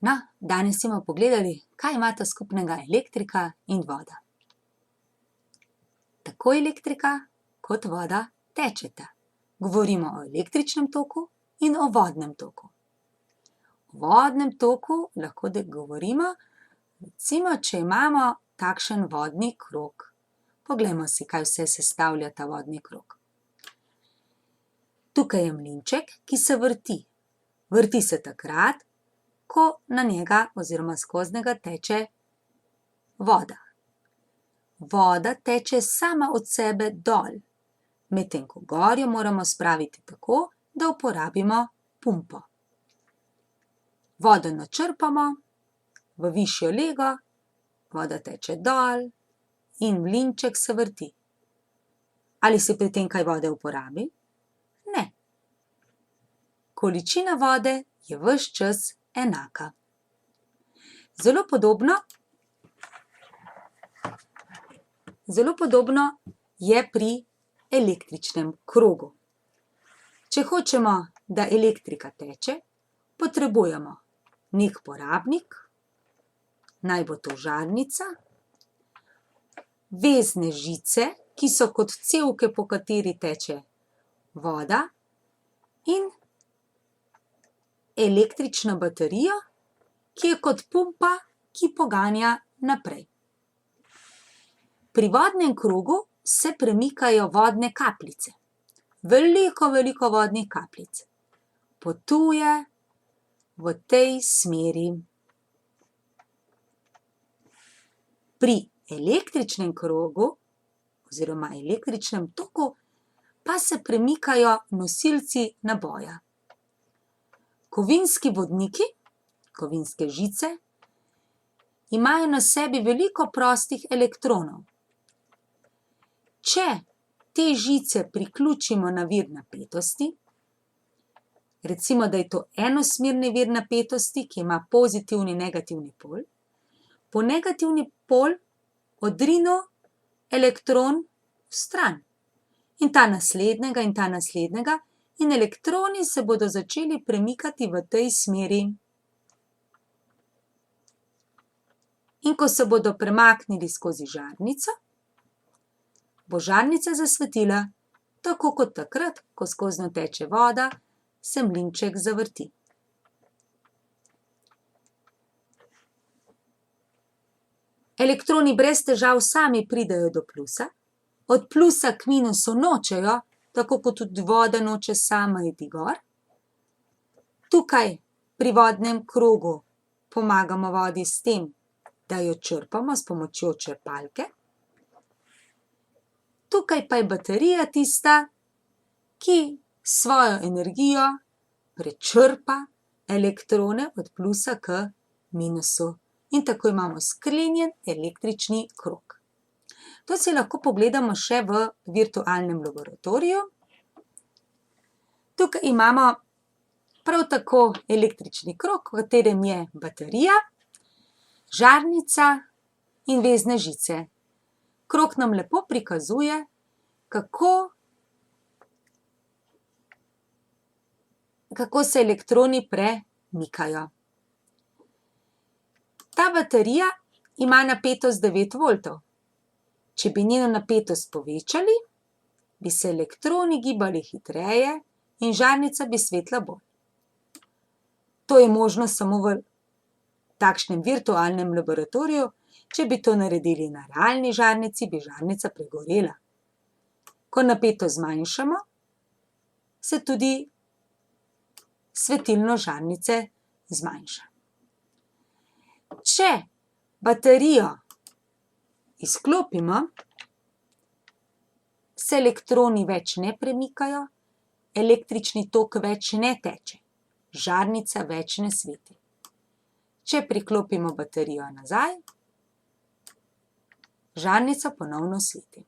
No, danes smo pogledali, kaj imata skupnega elektrika in voda. Tako elektrika kot voda tečeta. Govorimo o električnem toku in o vodnem toku. O vodnem toku lahko govorimo, recimo, če imamo takšen vodni krog. Poglejmo si, kaj vse sestavlja ta vodni krog. Tukaj je mlinček, ki se vrti. Vrti se takrat, ko na njega oziroma skozi njega teče voda. Voda teče sama od sebe dol, medtem ko gor jo moramo spraviti tako, da uporabimo pumpo. Vodo načrpamo v višjo lego, voda teče dol in mlinček se vrti. Ali se pri tem kaj vode uporabi? Ne. Količina vode je ves čas enaka. Zelo podobno je pri električnem krogu. Če hočemo, da elektrika teče, potrebujemo nek porabnik, naj bo to žarnica, vezne žice, ki so kot cevke, po kateri teče voda, in električno baterijo, ki je kot pumpa, ki poganja naprej. Pri vodnem krogu se premikajo vodne kapljice. Veliko vodnih kapljic potuje v tej smeri. Pri električnem krogu oziroma električnem toku pa se premikajo nosilci naboja. Kovinski vodniki, kovinske žice, imajo na sebi veliko prostih elektronov. Če te žice priključimo na vir napetosti, recimo, da je to enosmerni vir napetosti, ki ima pozitivni in negativni pol, bo negativni pol odrinil elektron vstran. In ta naslednjega in ta naslednjega, in elektroni se bodo začeli premikati v tej smeri. In ko se bodo premaknili skozi žarnico, bo žarnica zasvetila, tako kot takrat, ko skozi njo teče voda, se mlinček zavrti. Elektroni brez težav sami pridejo do plusa, od plusa k minusu nočejo, tako kot tudi voda noče sama iti gor. Tukaj pri vodnem krogu pomagamo vodi s tem, da jo črpamo s pomočjo črpalke. Tukaj pa je baterija tista, ki s svojo energijo prečrpa elektrone od plusa k minusu. In tako imamo sklenjen električni krog. To si lahko pogledamo še v virtualnem laboratoriju. Tukaj imamo prav tako električni krog, v katerem je baterija, žarnica in vezne žice. Krog nam lepo prikazuje, kako se elektroni premikajo. Ta baterija ima napetost 9 voltov. Če bi njeno napetost povečali, bi se elektroni gibali hitreje in žarnica bi svetila bolj. To je možno samo v takšnem virtualnem laboratoriju. Če bi to naredili na realni žarnici, bi žarnica pregorela. Ko napetost zmanjšamo, se tudi svetilnost žarnice zmanjša. Če baterijo izklopimo, se elektroni več ne premikajo, električni tok več ne teče, žarnica več ne sveti. Če priklopimo baterijo nazaj, žarnica ponovno sveti.